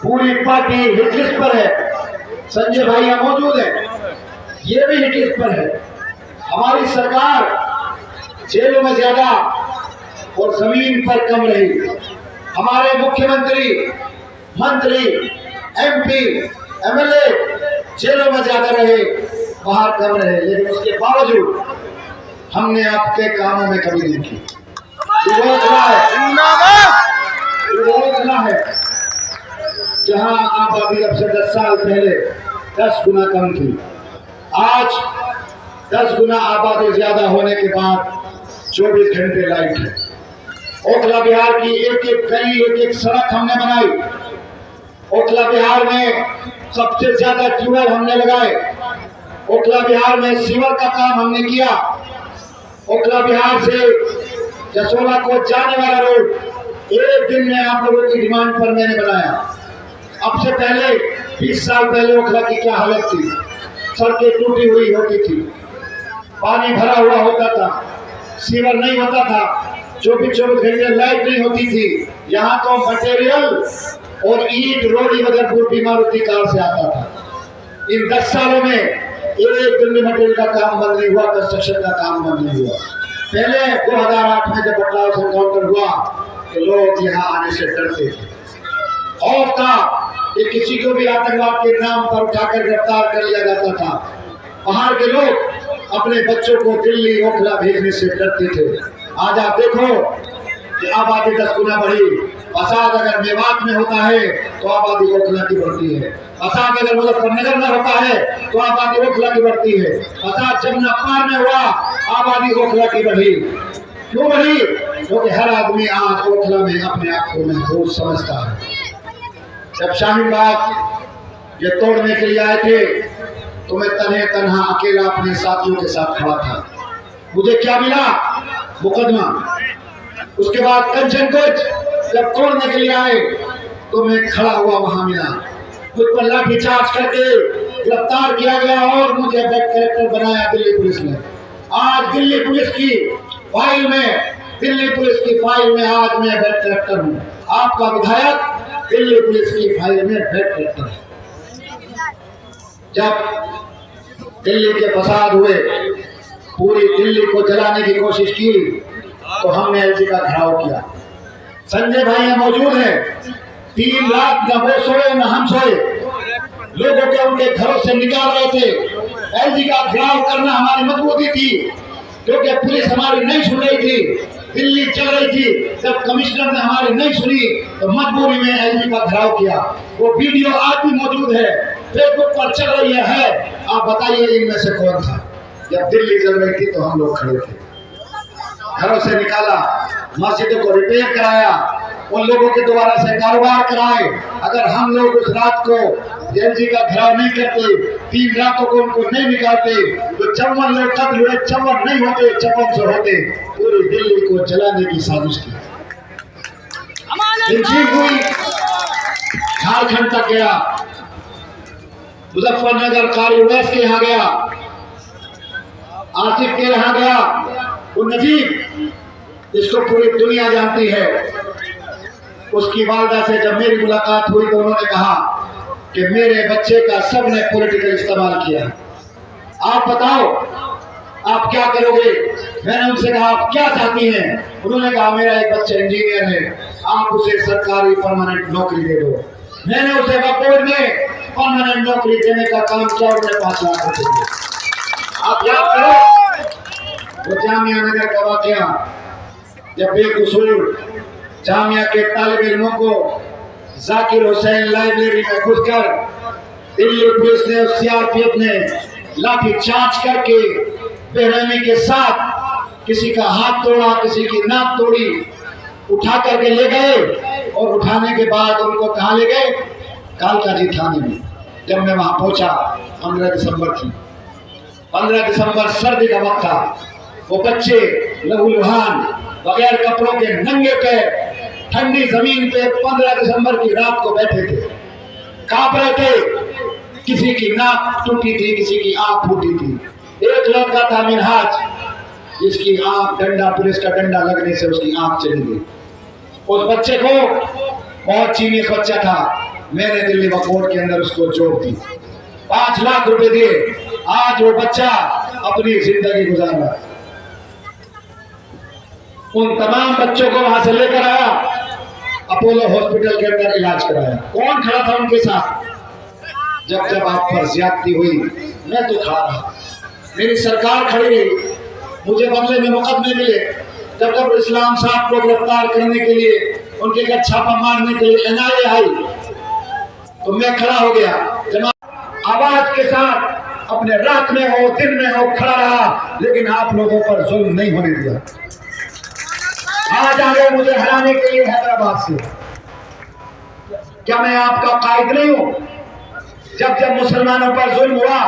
पूरी party hit list पर है। संजय भाई यहाँ मौजूद है, ये भी हिटलिस्ट पर है। हमारी सरकार जेलों में ज्यादा और जमीन पर कम रही। हमारे मुख्यमंत्री, मंत्री, एमपी, एमएलए जेलों में ज्यादा रहे, बाहर कम रहे, लेकिन उसके बावजूद हमने आपके कामों में कमी नहीं की। है जहां आबादी अब से 10 साल पहले 10 गुना कम थी, आज 10 गुना आबादी ज्यादा होने के बाद 24 घंटे लाइट है। ओखला बिहार की एक एक गली, एक एक सड़क हमने बनाई। ओखला बिहार में सबसे ज्यादा ट्यूबवेल हमने लगाए। ओखला बिहार में सीवर का काम हमने किया। ओखला बिहार से जसोला को जाने वाला रोड एक दिन में आप लोगों की डिमांड पर मैंने बनाया। अब से पहले 20 साल पहले ओखला की क्या हालत थी, सड़कें टूटी हुई होती थी, पानी भरा हुआ होता था, सीवर नहीं होता था, 24 घंटे लाइट नहीं होती थी। यहाँ तो मटेरियल और ईट रोड़ी बदरपुर बीमारुद्दी कार से आता था। इन 10 सालों में एक दिन में मटेरियल का काम बंद नहीं हुआ, कंस्ट्रक्शन का काम बंद नहीं हुआ। पहले 2008 में जब बटलाव से एनकाउंटर हुआ तो लोग यहाँ आने से डरते थे। खौफ था कि किसी को भी आतंकवाद के नाम पर उठाकर गिरफ्तार कर लिया जाता था। बाहर के लोग अपने बच्चों को दिल्ली, ओखला भेजने से डरते थे। आज आप देखो कि आबादी 10 गुना बढ़ी। फसाद अगर मेवात में होता है तो आबादी ओखला की बढ़ती है। फसाद अगर मुजफ्फरनगर में होता है तो आबादी ओखला की बढ़ती है। फसाद जमुना पार में हुआ, आबादी ओखला की बढ़ी। क्यों बढ़ी? क्योंकि हर आदमी आज ओखला में अपने आप को महफूज समझता है। जब शाहीन बाग ये तोड़ने के लिए आए थे तो मैं तन्हे तन्हा अकेला अपने साथियों के साथ खड़ा था। मुझे क्या मिला? मुकदमा। उसके बाद कंचन कोच जब तोड़ने के लिए आए तो मैं खड़ा हुआ वहां मिला। मुझ पर लाठीचार्ज करके गिरफ्तार किया गया और मुझे बैक कैरेक्टर बनाया दिल्ली पुलिस ने। आज दिल्ली पुलिस की फाइल में, दिल्ली पुलिस की फाइल में आज मैं बैक कैरेक्टर हूँ। आपका विधायक दिल्ली पुलिस की फाइल में बैक कैरेक्टर है। जब दिल्ली के फसाद हुए, पूरी दिल्ली को जलाने की कोशिश की तो हमने एलजी का घेराव किया। संजय भाई यहाँ मौजूद है। 3 रात न वो सोए न हम सोए, लोगों के उनके घरों से निकाल रहे थे। एलजी का घेराव करना हमारी मजबूती थी, क्योंकि पुलिस हमारी नहीं सुन रही थी, दिल्ली चल रही थी। जब कमिश्नर ने हमारी नहीं सुनी तो मजबूरी में एलजी का घेराव किया। वो वीडियो आज भी मौजूद है, फेसबुक पर चल रही है। आप बताइए इनमें से कौन था? जब दिल्ली चल रही थी तो हम लोग खड़े थे। घरों से निकाला, मस्जिदों को रिपेयर कराया, उन लोगों के दोबारा से कारोबार कराए। अगर हम लोग उस रात को एलजी का घेराव नहीं करते, 3 रातों को उनको नहीं निकालते तो 54 लोग कत्ल हुए, 54 नहीं होते, 56 होते। पूरी दिल्ली को जलाने की साजिश की हुई। झारखंड तक गया, मुजफ्फरनगर कारी उवैस के यहाँ गया, आसिफ के यहाँ गया, वो नजीब जिसको पूरी दुनिया जानती है, उसकी वालदा से जब मेरी मुलाकात हुई तो उन्होंने कहा कि मेरे बच्चे का सबने पॉलिटिकल इस्तेमाल किया। आप बताओ आप क्या करोगे? मैंने उनसे कहा आप क्या चाहती हैं? उन्होंने कहा मेरा एक बच्चा इंजीनियर है, आप उसे सरकारी परमानेंट नौकरी दे दो। मैंने उसे वकोर में परमानेंट नौकरी देने का काम किया, उन्हें 5 लाख रुपए दिए। आप याद करो वो जामिया नगर का वाकया, जब बेकसूर जामिया के तालिब इल्मों को जाकिर हुसैन लाइब्रेरी में घुसकर दिल्ली पुलिस ने, सीआरपीएफ ने लाठी चार्ज करके बेरहमी के साथ किसी का हाथ तोड़ा, किसी की नाक तोड़ी, उठा करके ले गए। और उठाने के बाद उनको कहाँ ले गए? कालकाजी थाने में। जब मैं वहां पहुंचा 15 दिसंबर थी, 15 दिसंबर सर्दी का वक्त था। वो बच्चे लहूलुहान बगैर कपड़ों के नंगे पैर ठंडी जमीन पे 15 दिसंबर की रात को बैठे थे, कांप रहे थे। किसी की नाक टूटी थी, किसी की आंख फूटी थी। एक लड़का था मिनहाज, जिसकी आंख डंडा, पुलिस का डंडा लगने से उसकी आंख चली गई। उस बच्चे को, बहुत चीनियस बच्चा था, मैंने दिल्ली कोर्ट के अंदर उसको जोड़ दी, 5 लाख रुपए दिए। आज वो बच्चा अपनी जिंदगी गुजार रहा है। उन तमाम बच्चों को वहां से लेकर आया, अपोलो हॉस्पिटल के अंदर इलाज कराया। कौन खड़ा था उनके साथ? जब जब आप पर ज्यादती हुई मैं तो खड़ा रहा, मेरी सरकार खड़ी रही, मुझे बदले में मुकदमे मिले। जब जब इस्लाम साहब को गिरफ्तार करने के लिए, उनके घर छापा मारने के लिए NIA आई, तो मैं खड़ा हो गया। आवाज के साथ अपने रात में हो दिन में हो खड़ा रहा, लेकिन आप लोगों पर जुल्म नहीं होने दिया। आज आ गए मुझे हराने के लिए हैदराबाद से। क्या मैं आपका कायद नहीं हूं? जब जब मुसलमानों पर जुल्म हुआ,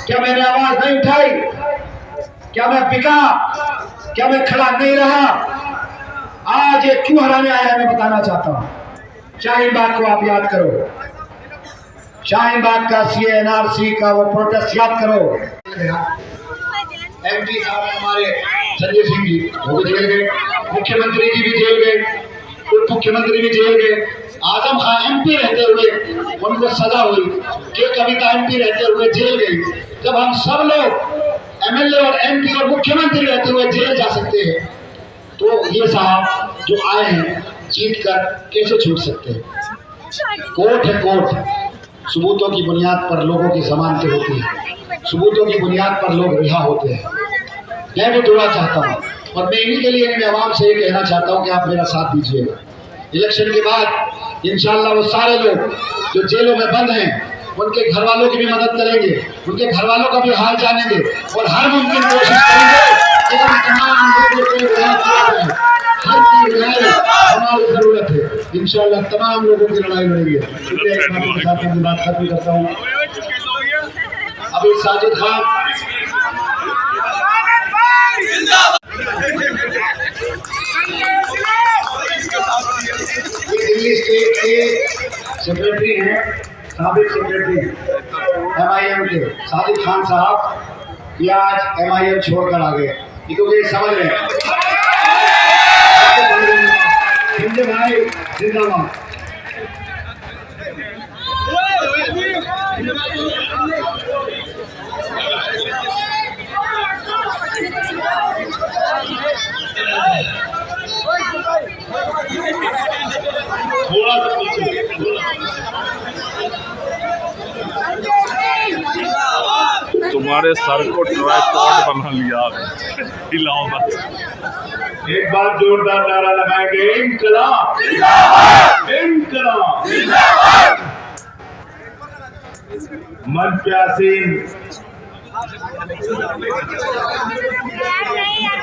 क्या मैंने आवाज नहीं उठाई? क्या मैं बिका? क्या मैं खड़ा नहीं रहा? आज ये क्यों हराने आया मैं बताना चाहता हूं। शाहीन बाग को आप याद करो, शाहीन बाग का CA NRC का वो प्रोटेस्ट याद करो। MP साहब हमारे संजय सिंह जी वो भी जेल गए, मुख्यमंत्री जी भी जेल गए, उप मुख्यमंत्री भी जेल गए। आजम खान MP रहते हुए उनको सजा हुई, के कविता MP रहते हुए जेल गई। जब हम सब लोग MLA और MP और मुख्यमंत्री रहते हुए जेल जा सकते हैं, तो ये साहब जो आए हैं जीत कर कैसे छूट सकते हैं? कोर्ट है कोर्ट, सबूतों की बुनियाद पर लोगों की जमानतें होती है, सबूतों की बुनियाद पर लोग रिहा होते हैं। मैं भी दुआ चाहता हूँ, और मैं इन्हीं के लिए मैं आवाम से ये कहना चाहता हूँ कि आप मेरा साथ दीजिएगा। इलेक्शन के बाद इंशाअल्लाह वो सारे लोग जो जेलों में बंद हैं, उनके घर वालों की भी मदद करेंगे, उनके घर वालों का भी हाल जानेंगे, और हर मुमकिन कोशिश करेंगे कि हम तमाम लोगों को रिहा किया जाए। हर की लड़ाई हमारी जरूरत है। इंशाअल्लाह तमाम लोगों की लड़ाई लड़ेंगे। एक साथ मैं बात खत्म करता हूँ। अभी साजिद खान दिल्ली स्टेट के सेक्रेटरी हैं, साबिक सेक्रेटरी MIM के साजिद खान साहब, ये आज MIM छोड़कर आ गए, क्योंकि समझ रहे हैं भाई जिंदाबाद। थोड़ा सा पीछे तुम्हारे सर को ट्राइपॉड बना लिया, हिलाओ मत। एक बार जोरदार नारा लगाएंगे, इंकलाब इंकलाब। मन प्यासीन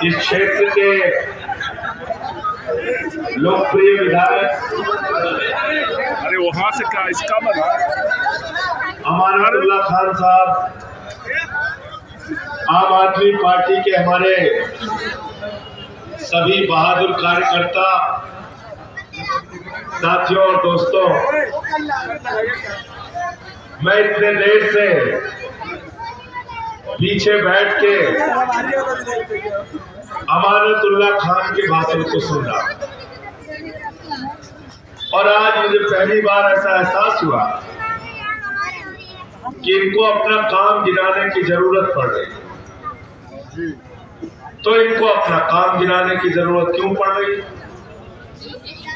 इस क्षेत्र के लोकप्रिय विधायक, अरे वहां से क्या इसका बना अमानतुल्लाह खान साहब, आम आदमी पार्टी के हमारे सभी बहादुर कार्यकर्ता, साथियों और दोस्तों, मैं इतने देर से पीछे बैठ के अमानतुल्लाह खान के भाषण को सुन रहा, और आज मुझे पहली बार ऐसा एहसास हुआ कि इनको अपना काम गिनाने की जरूरत पड़ रही। तो इनको अपना काम गिनाने की जरूरत क्यों पड़ रही?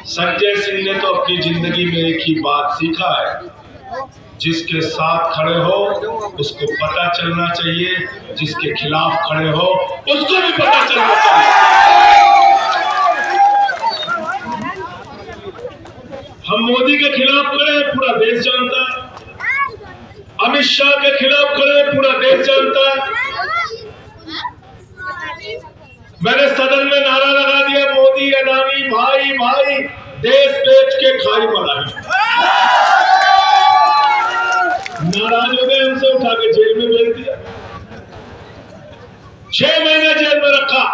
संजय सिंह ने तो अपनी जिंदगी में एक ही बात सीखा है, जिसके साथ खड़े हो उसको पता चलना चाहिए, जिसके खिलाफ खड़े हो उसको भी पता चलना चाहिए। हम मोदी के खिलाफ खड़े हैं, पूरा देश जानता है। अमित शाह के खिलाफ खड़े हैं, पूरा देश जानता है। मैंने सदन में नारा लगा दिया, मोदी अडानी भाई भाई, देश बेच के खाई बनाई। नाराज हो गए, हमसे उठा के जेल में भेज दिया, 6 महीने जेल में रखा।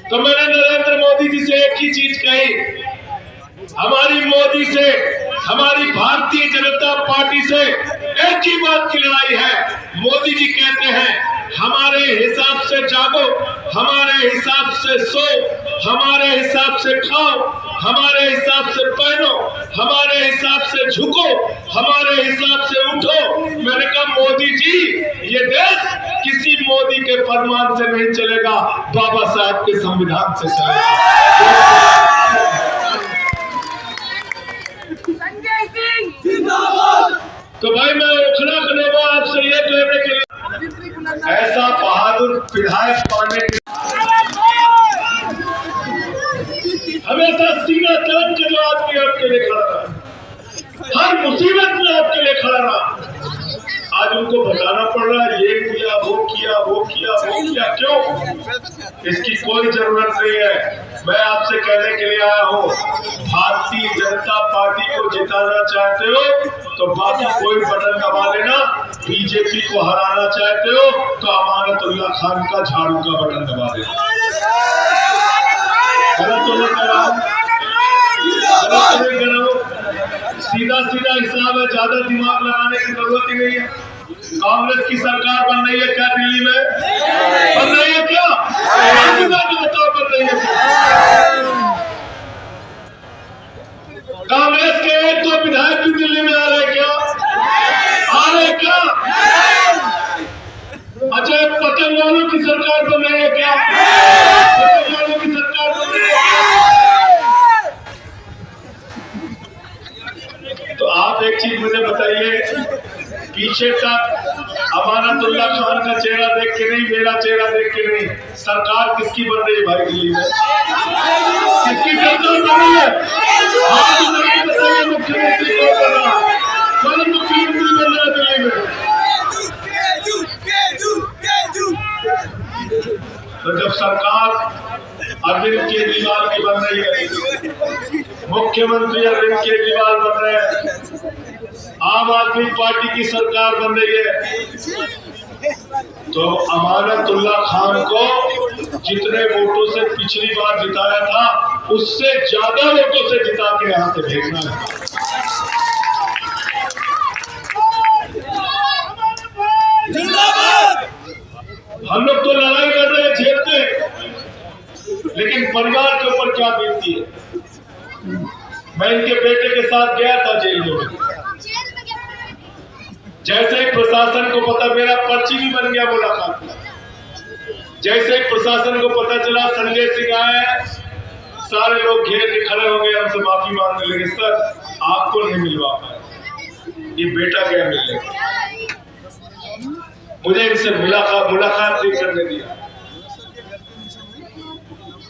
तो मैंने नरेंद्र मोदी जी से एक ही चीज कही, हमारी मोदी से, हमारी भारतीय जनता पार्टी से एक ही बात की लड़ाई है। मोदी जी कहते हैं हमारे हिसाब से जागो, हमारे हिसाब से सो, हमारे हिसाब से खाओ, हमारे हिसाब से पहनो, हमारे हिसाब से झुको, हमारे हिसाब से उठो। मैंने कहा मोदी जी, ये देश किसी मोदी के फरमान से नहीं चलेगा, बाबा साहब के संविधान से चलेगा। तो भाई मैं ओखला कनेवा आपसे ये कहने के लिए, ऐसा बहादुर विधायक पाने के हमेशा सीना तान के जो आदमी आपके लिए खड़ा रहा, हर मुसीबत में आपके लिए खड़ा रहा, आज उनको बताना पड़ रहा है ये किया वो किया वो किया वो किया। क्यों? इसकी कोई जरूरत नहीं है। मैं आपसे कहने के लिए आया हूँ, भारतीय जनता पार्टी को जिताना चाहते हो तो बाकी कोई बटन दबा लेना। बीजेपी को हराना चाहते हो तो अमानतुल्लाह खान का झाड़ू का बटन दबा देना। गलत तो नहीं करा, गलत तो नहीं करा, सीधा सीधा हिसाब है, ज्यादा दिमाग लगाने की जरूरत ही नहीं है। कांग्रेस की सरकार बन रही है क्या दिल्ली में? बन रही है क्या? बताओ बन रही है क्या? कांग्रेस के एक तो विधायक भी दिल्ली में आ रहे क्या? आ रहे क्या? अच्छा, पतंग वालों की सरकार बन रही है क्या? पतंग वालों की सरकार बन रही है। तो आप एक चीज मुझे बताइए, पीछे तक अमानतुल्लाह खान का चेहरा देख के नहीं, मेरा चेहरा देख के नहीं, सरकार किसकी बन रही है भाई दिल्ली में? किसकी सरकार बन रही है? मुख्यमंत्री कौन बन रहा है? कौन मुख्यमंत्री बन रहा है दिल्ली में? तो जब सरकार अरविंद केजरीवाल की बन रही है, मुख्यमंत्री अरविंद केजरीवाल बन रहे हैं, आम आदमी पार्टी की सरकार बन रही है, तो अमानतुल्लाह खान को जितने वोटों से पिछली बार जिताया था उससे ज्यादा वोटों से जिता के यहाँ से भेजना है। हम लोग तो लड़ाई कर रहे हैं, झेलते हैं, लेकिन परिवार के ऊपर क्या बीतती है। मैं इनके बेटे के साथ गया था जेल में, जैसे ही प्रशासन को पता, मेरा पर्ची भी बन गया मुलाकात का, जैसे ही प्रशासन को पता चला संजय सिंह आए, सारे लोग घेर के खड़े हो गए, हमसे माफी मांगने लगे, सर आपको नहीं मिलवा पाए, ये बेटा गया मिलने, मुझे इनसे मुलाकात नहीं करने दिया।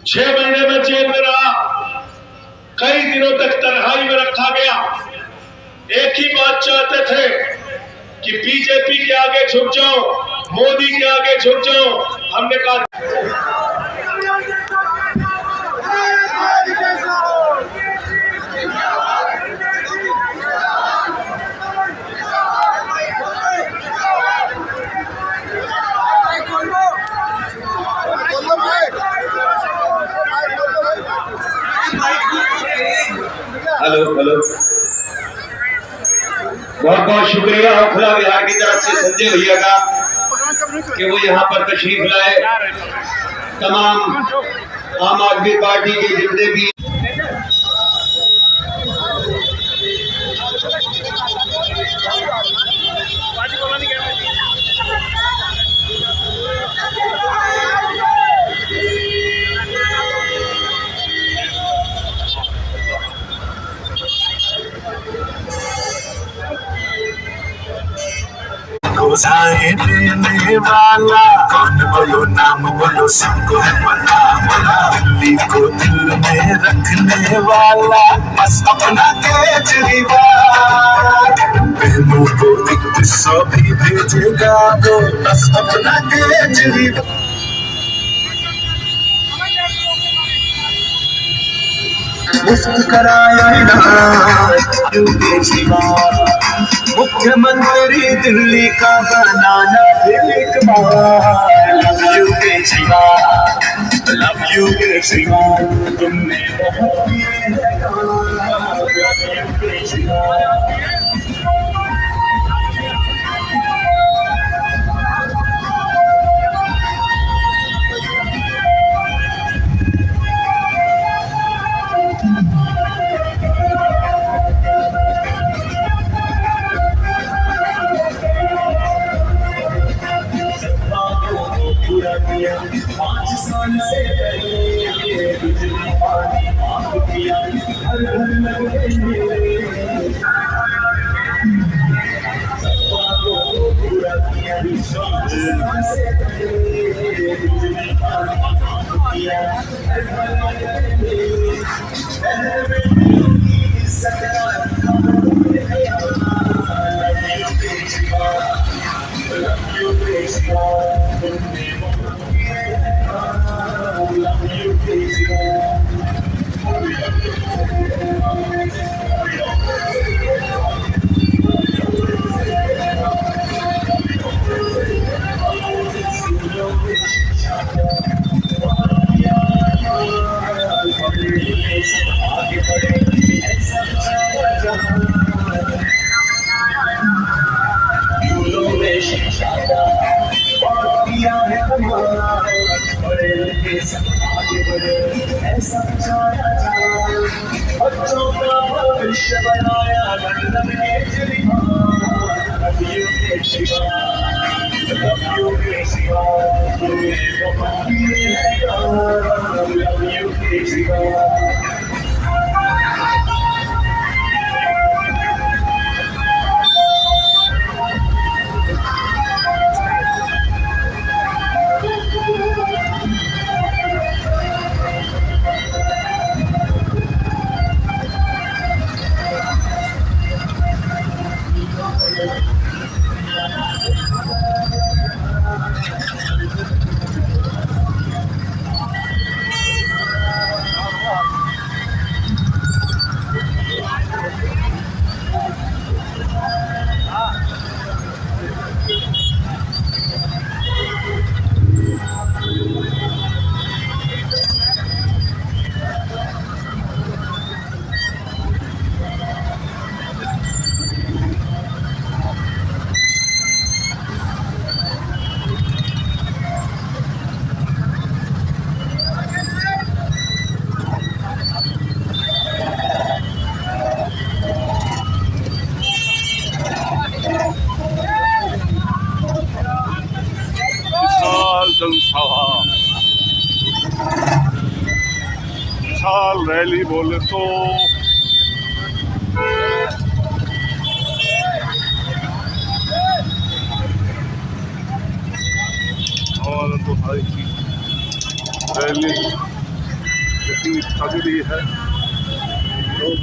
6 महीने में जेल में रहा, कई दिनों तक तन्हाई में रखा गया। एक ही बात चाहते थे कि बीजेपी के आगे झुक जाओ, मोदी के आगे झुक जाओ। हमने कहा हेलो हेलो, बहुत बहुत शुक्रिया ओखला बिहार की तरफ से संजय भैया का कि वो यहाँ पर तशरीफ लाए। तमाम आम आदमी पार्टी के जितने भी देने वाला कौन, बोलो नाम बोलो, सबको है पता। दिल्ली को दिल में रखने वाला बस अपना केजरीवाल। बहनों को एक सौ भी भेजेगा वो बस अपना केजरीवाल। मुफ्त कराया इलाज केजरीवाल, मुख्यमंत्री दिल्ली का बनाना एक बार। Love you Kejriwal, love you Kejriwal, तुमने बहुत किए हैं काम। Love you Kejriwal. बच्चों का भविष्य बनाया लंदन के जनसभा विशाल रैली बोले तो और तो भाई की रैली इतनी तगड़ी है जो